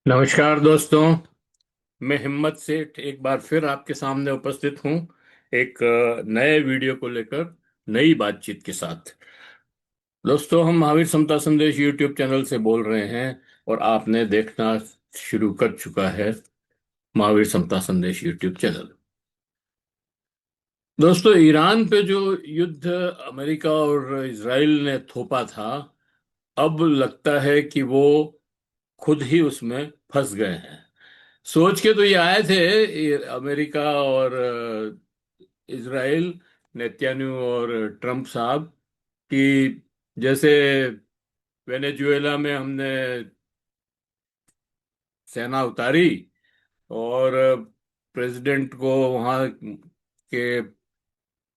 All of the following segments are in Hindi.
नमस्कार दोस्तों। मैं हिम्मत सेठ एक बार फिर आपके सामने उपस्थित हूँ एक नए वीडियो को लेकर, नई बातचीत के साथ। दोस्तों, हम महावीर समता संदेश यूट्यूब चैनल से बोल रहे हैं और आपने देखना शुरू कर चुका है महावीर समता संदेश यूट्यूब चैनल। दोस्तों, ईरान पे जो युद्ध अमेरिका और इजराइल ने थोपा था, अब लगता है कि वो खुद ही उसमें फंस गए हैं। सोच के तो ये आए थे, अमेरिका और इजराइल, नेतन्याहू और ट्रम्प साहब, कि जैसे वेनेजुएला में हमने सेना उतारी और प्रेसिडेंट को वहां के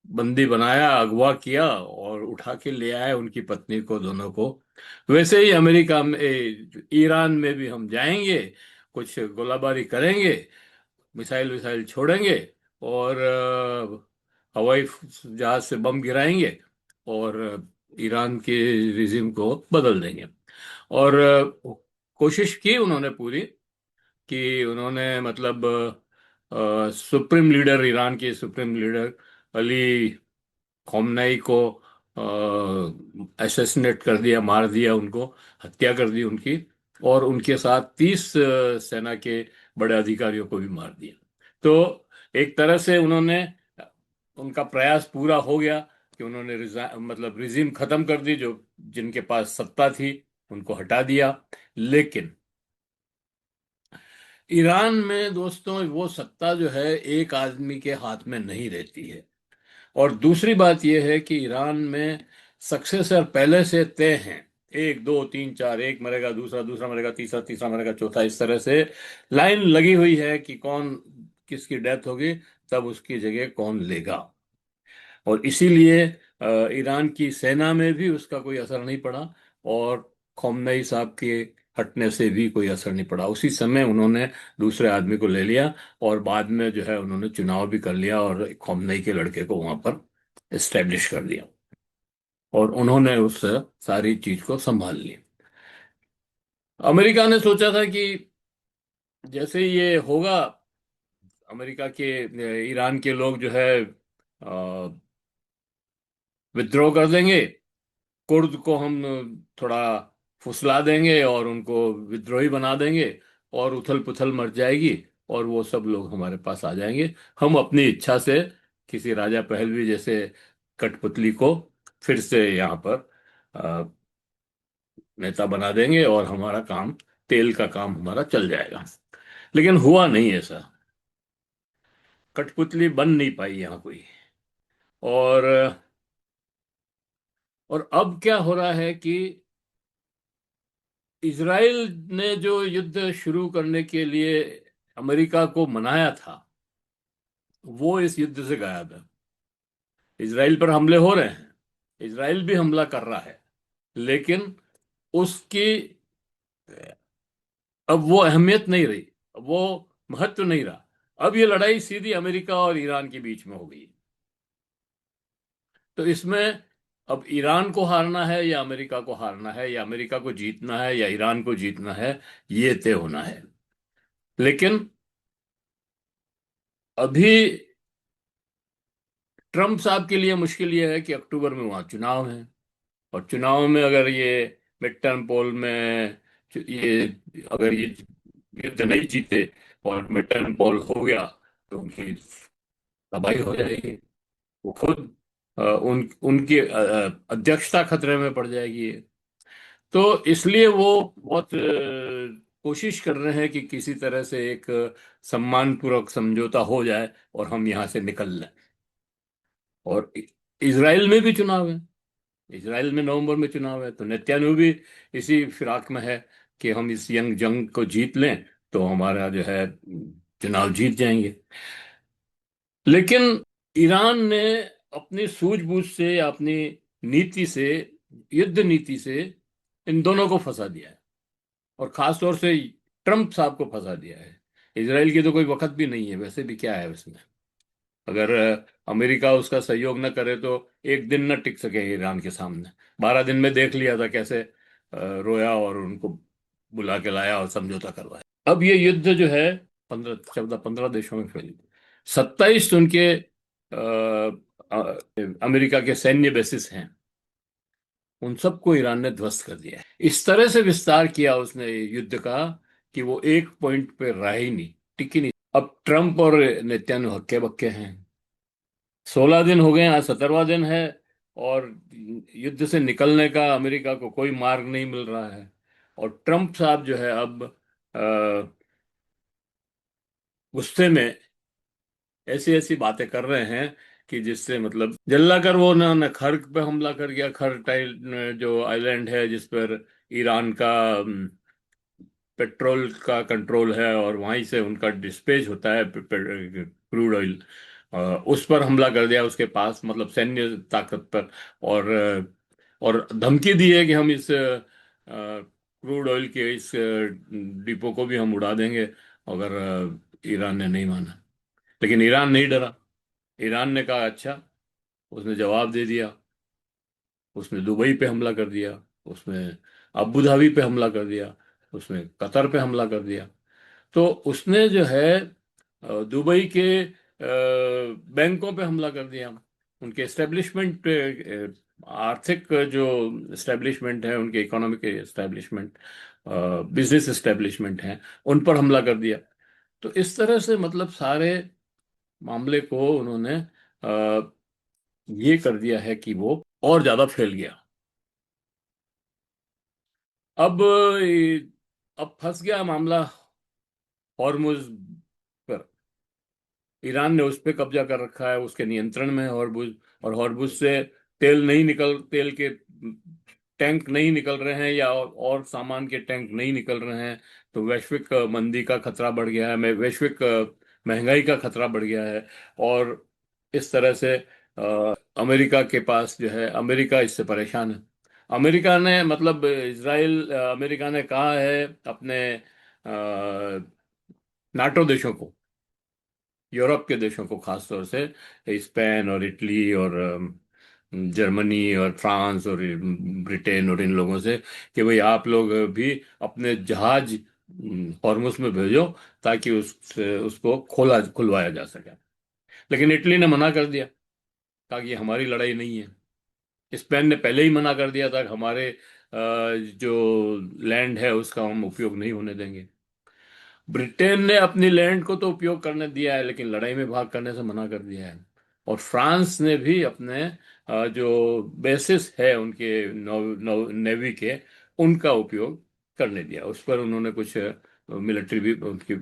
बंदी बनाया, अगवा किया और उठा के ले आए उनकी पत्नी को, दोनों को। वैसे ही अमेरिका में ईरान में भी हम जाएंगे, कुछ गोलाबारी करेंगे, मिसाइल विसाइल छोड़ेंगे और हवाई जहाज से बम गिराएंगे और ईरान के रिजिम को बदल देंगे। और कोशिश की उन्होंने पूरी, कि उन्होंने मतलब सुप्रीम लीडर, ईरान के सुप्रीम लीडर अली खोमनई को असैसिनेट कर दिया, मार दिया उनको, हत्या कर दी उनकी। और उनके साथ 30 सेना के बड़े अधिकारियों को भी मार दिया। तो एक तरह से उन्होंने, उनका प्रयास पूरा हो गया कि उन्होंने मतलब रिजीम खत्म कर दी, जो जिनके पास सत्ता थी उनको हटा दिया। लेकिन ईरान में दोस्तों, वो सत्ता जो है एक आदमी के हाथ में नहीं रहती है। और दूसरी बात यह है कि ईरान में सक्सेसर पहले से तय हैं। एक दो तीन चार, एक मरेगा, दूसरा दूसरा मरेगा, तीसरा तीसरा मरेगा, चौथा, इस तरह से लाइन लगी हुई है कि कौन, किसकी डेथ होगी तब उसकी जगह कौन लेगा। और इसीलिए ईरान की सेना में भी उसका कोई असर नहीं पड़ा और खोमनई साहब के हटने से भी कोई असर नहीं पड़ा। उसी समय उन्होंने दूसरे आदमी को ले लिया और बाद में जो है उन्होंने चुनाव भी कर लिया और खोमनई के लड़के को वहां पर एस्टेब्लिश कर दिया और उन्होंने उस सारी चीज को संभाल लिया। अमेरिका ने सोचा था कि जैसे ये होगा, अमेरिका के ईरान के लोग जो है विद्रोह कर देंगे, कुर्द को हम थोड़ा फुसला देंगे और उनको विद्रोही बना देंगे और उथल पुथल मच जाएगी और वो सब लोग हमारे पास आ जाएंगे। हम अपनी इच्छा से किसी राजा पहलवी जैसे कठपुतली को फिर से यहाँ पर अ, नेता बना देंगे और हमारा काम, तेल का काम हमारा चल जाएगा। लेकिन हुआ नहीं ऐसा। कठपुतली बन नहीं पाई यहाँ कोई। और अब क्या हो रहा है कि इजराइल ने जो युद्ध शुरू करने के लिए अमेरिका को मनाया था, वो इस युद्ध से गायब है। इजराइल पर हमले हो रहे हैं, इजराइल भी हमला कर रहा है, लेकिन उसकी अब वो अहमियत नहीं रही, अब वो महत्व नहीं रहा। अब ये लड़ाई सीधी अमेरिका और ईरान के बीच में हो गई। तो इसमें अब ईरान को हारना है या अमेरिका को हारना है, या अमेरिका को जीतना है या ईरान को जीतना है, ये तय होना है। लेकिन अभी ट्रम्प साहब के लिए मुश्किल ये है कि अक्टूबर में वहां चुनाव है और चुनाव में अगर ये मिड टर्म पोल में ये, अगर ये युद्ध नहीं जीते और मिड टर्म पोल हो गया तो उनकी तबाही हो जाएगी। वो खुद उनकी अध्यक्षता खतरे में पड़ जाएगी। तो इसलिए वो बहुत कोशिश कर रहे हैं कि किसी तरह से एक सम्मानपूर्वक समझौता हो जाए और हम यहाँ से निकल लें। और इजराइल में भी चुनाव है, इजराइल में नवंबर में चुनाव है, तो नेतन्याहू भी इसी फिराक में है कि हम इस यंग जंग को जीत लें तो हमारा जो है चुनाव जीत जाएंगे। लेकिन ईरान ने अपनी सूझबूझ से या अपनी नीति से, युद्ध नीति से इन दोनों को फंसा दिया है और खास तौर से ट्रम्प साहब को फंसा दिया है। इजराइल की तो कोई वक्त भी नहीं है, वैसे भी क्या है उसमें। अगर अमेरिका उसका सहयोग न करे तो एक दिन न टिक सके ईरान के सामने। 12 दिन में देख लिया था कैसे रोया और उनको बुला के लाया और समझौता करवाया। अब ये युद्ध जो है 15 14 15 देशों में फैली। 27 उनके अमेरिका के सैन्य बेसिस हैं, उन सबको ईरान ने ध्वस्त कर दिया है। इस तरह से विस्तार किया उसने युद्ध का कि वो एक पॉइंट पे रहा ही नहीं, टिक ही नहीं। अब ट्रम्प और नेतन्याहू हक्के बक्के हैं। 16 दिन हो गए, आज 17वां दिन है, और युद्ध से निकलने का अमेरिका को कोई मार्ग नहीं मिल रहा है। और ट्रम्प साहब जो है अब गुस्से में ऐसी ऐसी बातें कर रहे हैं कि जिससे मतलब जल्ला कर वो ना खर्क पे हमला कर गया। खर टाइल जो आइलैंड है जिस पर ईरान का पेट्रोल का कंट्रोल है और वहीं से उनका डिस्पेच होता है क्रूड ऑयल, उस पर हमला कर दिया, उसके पास मतलब सैन्य ताकत पर। और और धमकी दी है कि हम इस क्रूड ऑयल के इस डिपो को भी हम उड़ा देंगे अगर ईरान ने नहीं माना। लेकिन ईरान नहीं डरा। ईरान ने कहा अच्छा, उसने जवाब दे दिया। उसने दुबई पे हमला कर दिया, उसने अबू धाबी पे हमला कर दिया, उसने कतर पे हमला कर दिया। तो उसने जो है दुबई के बैंकों पे हमला कर दिया। उनके एस्टेब्लिशमेंट, आर्थिक जो एस्टेब्लिशमेंट है, उनके इकोनॉमिक एस्टेब्लिशमेंट, बिजनेस एस्टेब्लिशमेंट हैं, उन पर हमला कर दिया। तो इस तरह से मतलब सारे मामले को उन्होंने ये कर दिया है कि वो और ज्यादा फैल गया। अब अब फंस गया मामला हॉर्मुज पर। ईरान ने उस पर कब्जा कर रखा है, उसके नियंत्रण में है हॉर्मुज। और हॉर्मुज से तेल के टैंक नहीं निकल रहे हैं, या और सामान के टैंक नहीं निकल रहे हैं। तो वैश्विक मंदी का खतरा बढ़ गया है, वैश्विक महंगाई का खतरा बढ़ गया है। और इस तरह से अमेरिका के पास जो है, अमेरिका इससे परेशान है। अमेरिका ने मतलब अमेरिका ने कहा है अपने नाटो देशों को, यूरोप के देशों को खास तौर से स्पेन और इटली और जर्मनी और फ्रांस और ब्रिटेन और इन लोगों से कि भाई आप लोग भी अपने जहाज हॉर्मुज में भेजो, ताकि उसको खोला खुलवाया जा सके। लेकिन इटली ने मना कर दिया, कहा कि ये हमारी लड़ाई नहीं है। स्पेन ने पहले ही मना कर दिया था कि हमारे जो लैंड है उसका हम उपयोग नहीं होने देंगे। ब्रिटेन ने अपनी लैंड को तो उपयोग करने दिया है, लेकिन लड़ाई में भाग करने से मना कर दिया है। और फ्रांस ने भी अपने जो बेसिस है उनके नेवी के, उनका उपयोग करने दिया। उस पर उन्होंने कुछ मिलिट्री भी, उनकी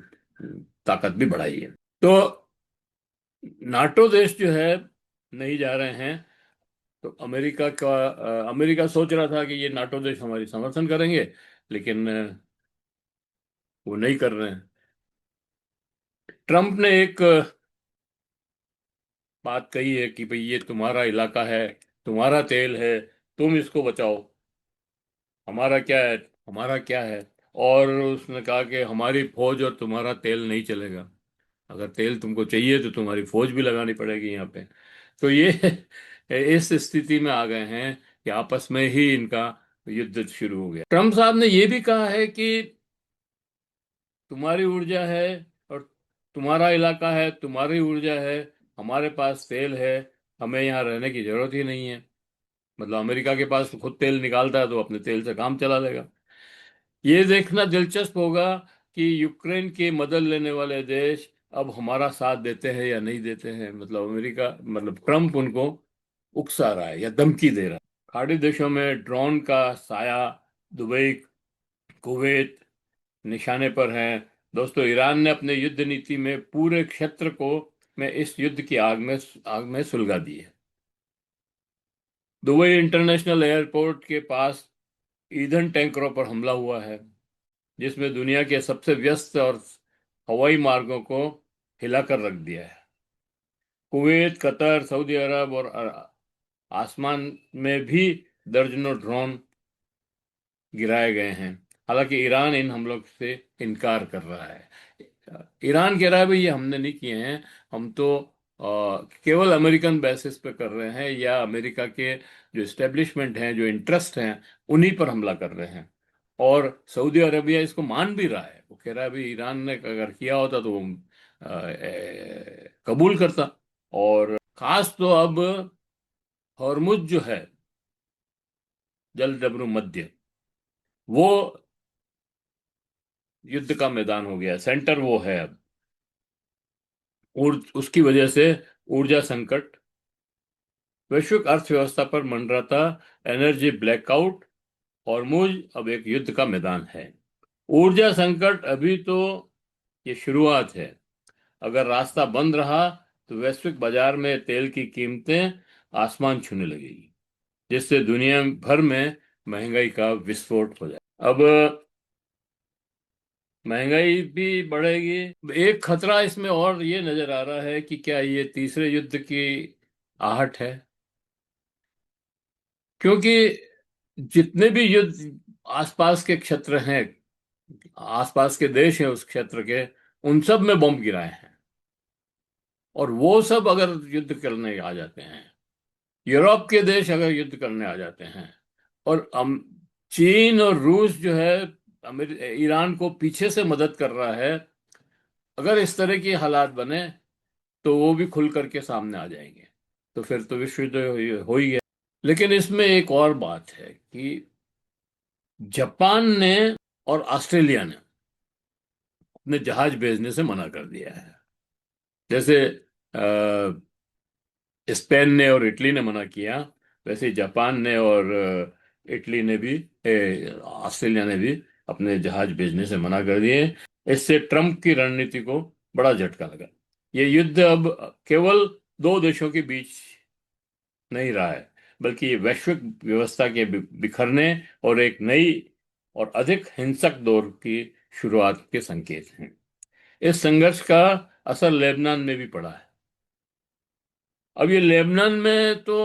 ताकत भी बढ़ाई है। तो नाटो देश जो है नहीं जा रहे हैं। तो अमेरिका सोच रहा था कि ये नाटो देश हमारी समर्थन करेंगे, लेकिन वो नहीं कर रहे हैं। ट्रम्प ने एक बात कही है कि भाई ये तुम्हारा इलाका है, तुम्हारा तेल है, तुम इसको बचाओ, हमारा क्या है, हमारा क्या है। और उसने कहा कि हमारी फौज और तुम्हारा तेल नहीं चलेगा, अगर तेल तुमको चाहिए तो तुम्हारी फौज भी लगानी पड़ेगी यहाँ पे। तो ये इस स्थिति में आ गए हैं कि आपस में ही इनका युद्ध शुरू हो गया। ट्रम्प साहब ने ये भी कहा है कि तुम्हारी ऊर्जा है और तुम्हारा इलाका है, तुम्हारी ऊर्जा है, हमारे पास तेल है, हमें यहाँ रहने की जरूरत ही नहीं है। मतलब अमेरिका के पास तो खुद तेल निकालता है तो अपने तेल से काम चला लेगा। ये देखना दिलचस्प होगा कि यूक्रेन की मदद लेने वाले देश अब हमारा साथ देते हैं या नहीं देते हैं। मतलब अमेरिका, मतलब ट्रम्प उनको उकसा रहा है या धमकी दे रहा है। खाड़ी देशों में ड्रोन का साया दुबई, कुवैत निशाने पर है। दोस्तों, ईरान ने अपने युद्ध नीति में पूरे क्षेत्र को में इस युद्ध की आग में सुलगा दी है। दुबई इंटरनेशनल एयरपोर्ट के पास ईंधन टैंकरों पर हमला हुआ है, जिसमें दुनिया के सबसे व्यस्त और हवाई मार्गों को हिलाकर रख दिया है। कुवैत, कतर, सऊदी अरब और आसमान में भी दर्जनों ड्रोन गिराए गए हैं। हालांकि ईरान इन हमलों से इनकार कर रहा है। ईरान कह रहा है भाई ये हमने नहीं किए हैं, हम तो केवल अमेरिकन बेसिस पे कर रहे हैं, या अमेरिका के जो इस्टेब्लिशमेंट हैं, जो इंटरेस्ट हैं, उन्हीं पर हमला कर रहे हैं। और सऊदी अरबिया इसको मान भी रहा है। वो कह रहा है अभी ईरान ने अगर किया होता तो वो कबूल करता। और खास तो अब हॉर्मुज जो है, जल डब्रू मध्य, वो युद्ध का मैदान हो गया, सेंटर वो है अब। और उसकी वजह से ऊर्जा संकट, वैश्विक अर्थव्यवस्था पर मंडराता एनर्जी ब्लैकआउट, हॉर्मुज अब एक युद्ध का मैदान है। ऊर्जा संकट अभी तो ये शुरुआत है। अगर रास्ता बंद रहा तो वैश्विक बाजार में तेल की कीमतें आसमान छूने लगेगी, जिससे दुनिया भर में महंगाई का विस्फोट हो जाए। अब महंगाई भी बढ़ेगी। एक खतरा इसमें और ये नजर आ रहा है कि क्या ये तीसरे युद्ध की आहट है, क्योंकि जितने भी युद्ध आसपास के क्षेत्र हैं, आसपास के देश हैं उस क्षेत्र के, उन सब में बम गिराए हैं। और वो सब अगर युद्ध करने आ जाते हैं, यूरोप के देश अगर युद्ध करने आ जाते हैं, और चीन और रूस जो है ईरान को पीछे से मदद कर रहा है, अगर इस तरह की हालात बने तो वो भी खुल करके सामने आ जाएंगे। तो फिर तो विश्व युद्ध हो ही गया। लेकिन इसमें एक और बात है कि जापान ने और ऑस्ट्रेलिया ने अपने जहाज भेजने से मना कर दिया है। जैसे स्पेन ने और इटली ने मना किया, वैसे ही जापान ने और इटली ने भी, ऑस्ट्रेलिया ने भी अपने जहाज भेजने से मना कर दिए। इससे ट्रंप की रणनीति को बड़ा झटका लगा। ये युद्ध अब केवल दो देशों के बीच नहीं रहा है, बल्कि ये वैश्विक व्यवस्था के बिखरने और एक नई और अधिक हिंसक दौर की शुरुआत के संकेत हैं। इस संघर्ष का असर लेबनान में भी पड़ा है। अब ये लेबनान में तो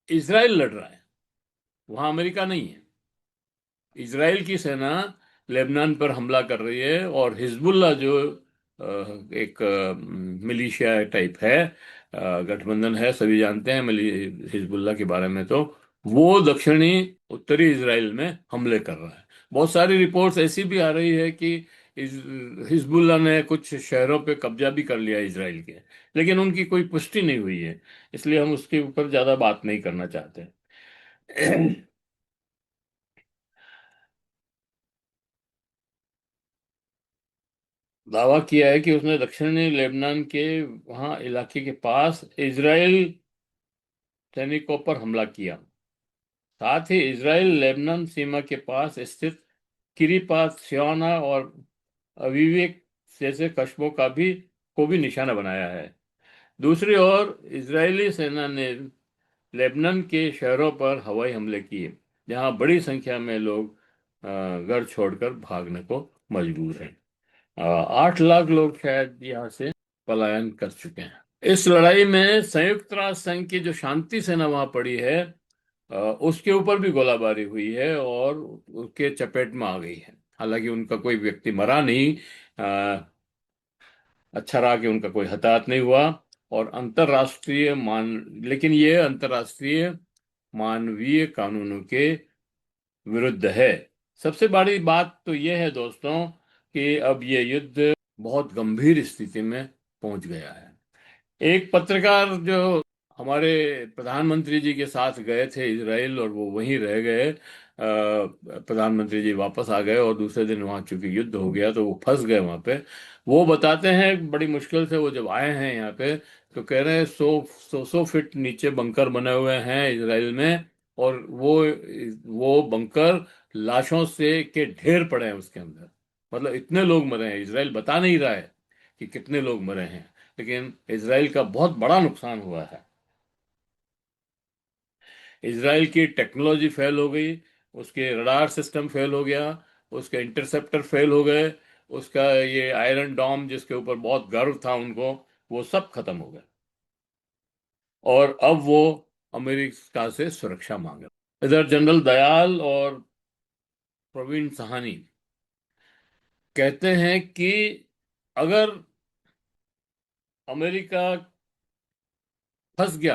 इजराइल लड़ रहा है, वहां अमेरिका नहीं है। इजराइल की सेना लेबनान पर हमला कर रही है, और हिजबुल्ला जो एक मिलिशिया टाइप है, गठबंधन है, सभी जानते हैं हिजबुल्ला के बारे में, तो वो दक्षिणी उत्तरी इजराइल में हमले कर रहा है। बहुत सारी रिपोर्ट्स ऐसी भी आ रही है कि हिजबुल्ला ने कुछ शहरों पे कब्जा भी कर लिया इजराइल के, लेकिन उनकी कोई पुष्टि नहीं हुई है, इसलिए हम उसके ऊपर ज्यादा बात नहीं करना चाहते। दावा किया है कि उसने दक्षिणी लेबनान के वहां इलाके के पास इजराइल सैनिकों पर हमला किया। साथ ही इजराइल लेबनान सीमा के पास स्थित किरीपात स्याना और अवीवेक जैसे कस्बों को भी निशाना बनाया है। दूसरी ओर इजरायली सेना ने लेबनान के शहरों पर हवाई हमले किए, जहां बड़ी संख्या में लोग घर छोड़कर भागने को मजबूर हैं। 8 लाख लोग शायद यहाँ से पलायन कर चुके हैं। इस लड़ाई में संयुक्त राष्ट्र संघ की जो शांति सेना वहां पड़ी है, उसके ऊपर भी गोलाबारी हुई है और उसके चपेट में आ गई है। हालांकि उनका कोई व्यक्ति मरा नहीं, अच्छा रहा कि उनका कोई हताहत नहीं हुआ। और अंतरराष्ट्रीय मान लेकिन ये अंतरराष्ट्रीय मानवीय कानूनों के विरुद्ध है। सबसे बड़ी बात तो यह है दोस्तों कि अब ये युद्ध बहुत गंभीर स्थिति में पहुंच गया है। एक पत्रकार जो हमारे प्रधानमंत्री जी के साथ गए थे इजराइल, और वो वहीं रह गए, प्रधानमंत्री जी वापस आ गए और दूसरे दिन वहां चूंकि युद्ध हो गया तो वो फंस गए वहां पे। वो बताते हैं बड़ी मुश्किल से वो जब आए हैं यहाँ पे, तो कह रहे हैं 100 फीट नीचे बंकर बने हुए हैं इजराइल में, और वो बंकर लाशों से के ढेर पड़े हैं उसके अंदर। मतलब इतने लोग मरे हैं। इजराइल बता नहीं रहा है कि कितने लोग मरे हैं, लेकिन इसराइल का बहुत बड़ा नुकसान हुआ है। इसराइल की टेक्नोलॉजी फेल हो गई, उसके रडार सिस्टम फेल हो गया, उसके इंटरसेप्टर फेल हो गए, उसका ये आयरन डॉम जिसके ऊपर बहुत गर्व था उनको, वो सब खत्म हो गया। और अब वो अमेरिका से सुरक्षा मांगे। इधर जनरल दयाल और प्रवीण सहानी कहते हैं कि अगर अमेरिका फंस गया,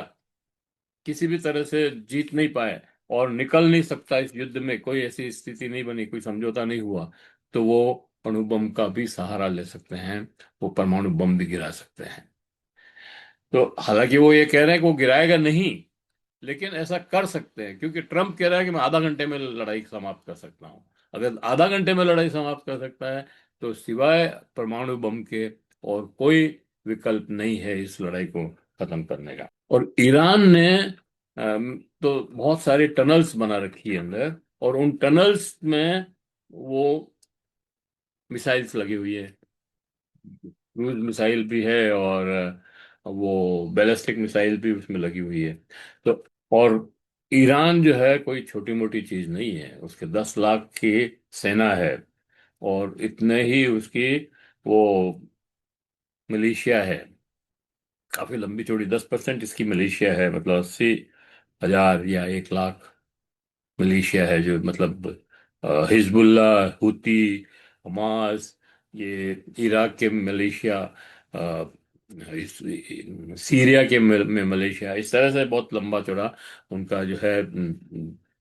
किसी भी तरह से जीत नहीं पाए, और निकल नहीं सकता इस युद्ध में, कोई ऐसी स्थिति नहीं बनी, कोई समझौता नहीं हुआ, तो वो अणु बम का भी सहारा ले सकते हैं, वो परमाणु बम भी गिरा सकते हैं। तो हालांकि वो ये कह रहे हैं कि वो गिराएगा नहीं, लेकिन ऐसा कर सकते हैं, क्योंकि ट्रम्प कह रहा है कि मैं आधा घंटे में लड़ाई समाप्त कर सकता हूं। अगर आधा घंटे में लड़ाई समाप्त कर सकता है, तो सिवाय परमाणु बम के और कोई विकल्प नहीं है इस लड़ाई को खत्म करने का। और ईरान ने तो बहुत सारी टनल्स बना रखी है अंदर, और उन टनल्स में वो मिसाइल्स लगी हुई है, क्रूज मिसाइल भी है, और वो बैलिस्टिक मिसाइल भी उसमें लगी हुई है। तो और ईरान जो है कोई छोटी मोटी चीज नहीं है, उसके 10 लाख की सेना है, और इतने ही उसकी वो मिलिशिया है, काफी लंबी चौड़ी। 10% इसकी मिलिशिया है, मतलब 80,000 या 1 लाख मिलिशिया है, जो मतलब हिजबुल्ला, हुती, हमास, ये इराक के मिलिशिया, अ, सीरिया के में मलेशिया, इस तरह से बहुत लंबा चौड़ा उनका जो है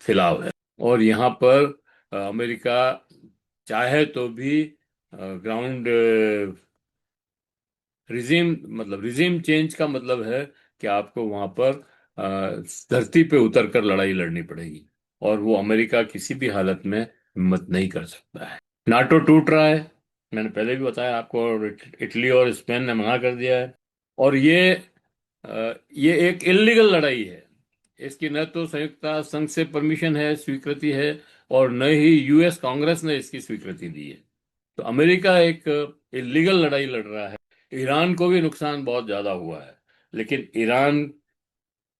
फैलाव है। और यहाँ पर अमेरिका चाहे तो भी ग्राउंड रिजीम, मतलब रिजीम चेंज का मतलब है कि आपको वहां पर धरती पे उतर कर लड़ाई लड़नी पड़ेगी, और वो अमेरिका किसी भी हालत में हिम्मत नहीं कर सकता है। नाटो टूट रहा है, मैंने पहले भी बताया आपको, और इटली और स्पेन ने मना कर दिया है। और ये एक इलीगल लड़ाई है, इसकी न तो संयुक्त राष्ट्र संघ से परमिशन है, स्वीकृति है, और न ही यूएस कांग्रेस ने इसकी स्वीकृति दी है। तो अमेरिका एक इलीगल लड़ाई लड़ रहा है। ईरान को भी नुकसान बहुत ज्यादा हुआ है, लेकिन ईरान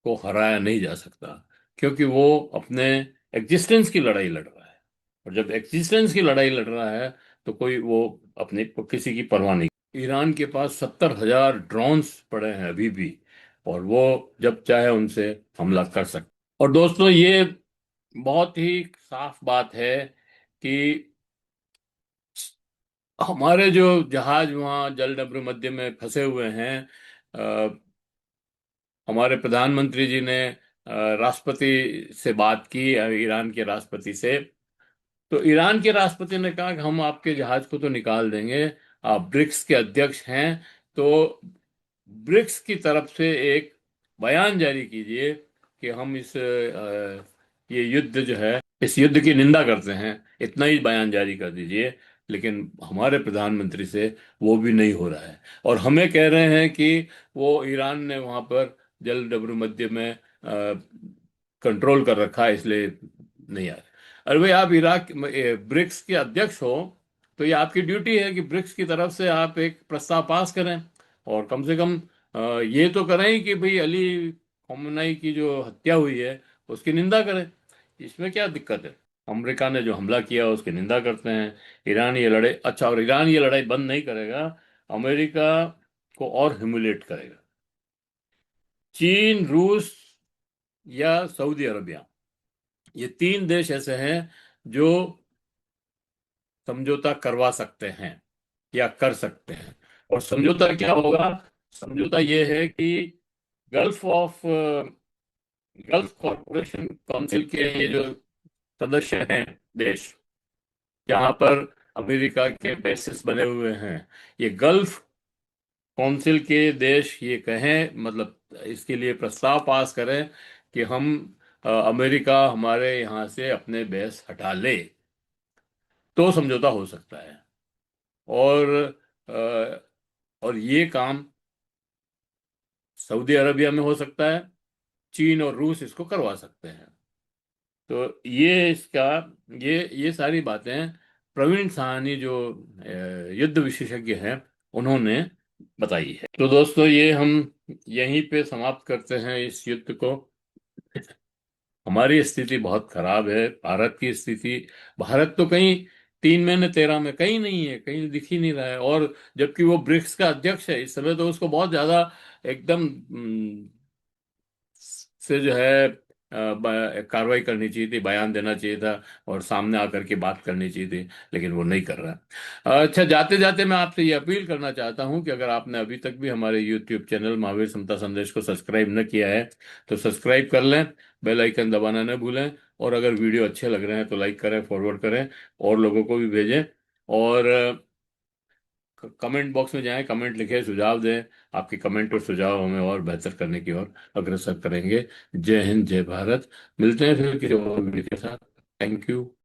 को हराया नहीं जा सकता, क्योंकि वो अपने एग्जिस्टेंस की लड़ाई लड़ रहा है। और जब एग्जिस्टेंस की लड़ाई लड़ रहा है, तो कोई वो अपने किसी की परवाह नहीं। ईरान के पास 70,000 ड्रोन्स पड़े हैं अभी भी, और वो जब चाहे उनसे हमला कर सकते। और दोस्तों, ये बहुत ही साफ बात है कि हमारे जो जहाज वहाँ जलडब्रू मध्य में फंसे हुए हैं, अ, हमारे प्रधानमंत्री जी ने राष्ट्रपति से बात की, ईरान के राष्ट्रपति से। तो ईरान के राष्ट्रपति ने कहा कि हम आपके जहाज को तो निकाल देंगे, आप ब्रिक्स के अध्यक्ष हैं, तो ब्रिक्स की तरफ से एक बयान जारी कीजिए कि हम ये युद्ध जो है, इस युद्ध की निंदा करते हैं, इतना ही बयान जारी कर दीजिए। लेकिन हमारे प्रधानमंत्री से वो भी नहीं हो रहा है, और हमें कह रहे हैं कि वो ईरान ने वहां पर जल डब्रू मध्य में कंट्रोल कर रखा है, इसलिए नहीं आ रहा। अरे भाई, आप इराक ब्रिक्स के अध्यक्ष हो, तो ये आपकी ड्यूटी है कि ब्रिक्स की तरफ से आप एक प्रस्ताव पास करें, और कम से कम ये तो करें ही कि भाई अली खamenei की जो हत्या हुई है उसकी निंदा करें। इसमें क्या दिक्कत है? अमेरिका ने जो हमला किया उसकी निंदा करते हैं। ईरान ये लड़ाई, अच्छा, और ईरान ये लड़ाई बंद नहीं करेगा, अमेरिका को और ह्यूमिलेट करेगा। चीन, रूस या सऊदी अरबिया, ये 3 देश ऐसे हैं जो समझौता करवा सकते हैं या कर सकते हैं। और समझौता क्या होगा? समझौता ये है कि gulf of gulf corporation council के ये जो सदस्य हैं देश, जहां पर अमेरिका के बेसिस बने हुए हैं, ये गल्फ काउंसिल के देश ये कहें, मतलब इसके लिए प्रस्ताव पास करें कि हम अमेरिका हमारे यहाँ से अपने बेस हटा ले, तो समझौता हो सकता है। और और ये काम सऊदी अरबिया में हो सकता है, चीन और रूस इसको करवा सकते हैं। तो ये इसका, ये सारी बातें प्रवीण साहनी जो युद्ध विशेषज्ञ हैं, उन्होंने बताई है। तो दोस्तों, ये हम यहीं पे समाप्त करते हैं इस युद्ध को। हमारी स्थिति बहुत खराब है, भारत की स्थिति। भारत तो कहीं 3 महीने 13 में कहीं नहीं है, कहीं दिख ही नहीं रहा है। और जबकि वो ब्रिक्स का अध्यक्ष है इस समय, तो उसको बहुत ज्यादा एकदम से जो है कार्रवाई करनी चाहिए थी, बयान देना चाहिए था और सामने आकर के बात करनी चाहिए थी, लेकिन वो नहीं कर रहा। अच्छा, जाते जाते मैं आपसे ये अपील करना चाहता हूं कि अगर आपने अभी तक भी हमारे यूट्यूब चैनल महावीर समता संदेश को सब्सक्राइब न किया है तो सब्सक्राइब कर लें, बेल आइकन दबाना न भूलें, और अगर वीडियो अच्छे लग रहे हैं तो लाइक करें, फॉरवर्ड करें, और लोगों को भी भेजें। और कमेंट बॉक्स में जाएं, कमेंट लिखें, सुझाव दें। आपके कमेंट और सुझाव हमें और बेहतर करने की ओर अग्रसर करेंगे। जय हिंद, जय भारत। मिलते हैं फिर किसी और वीडियो के साथ। Thank you.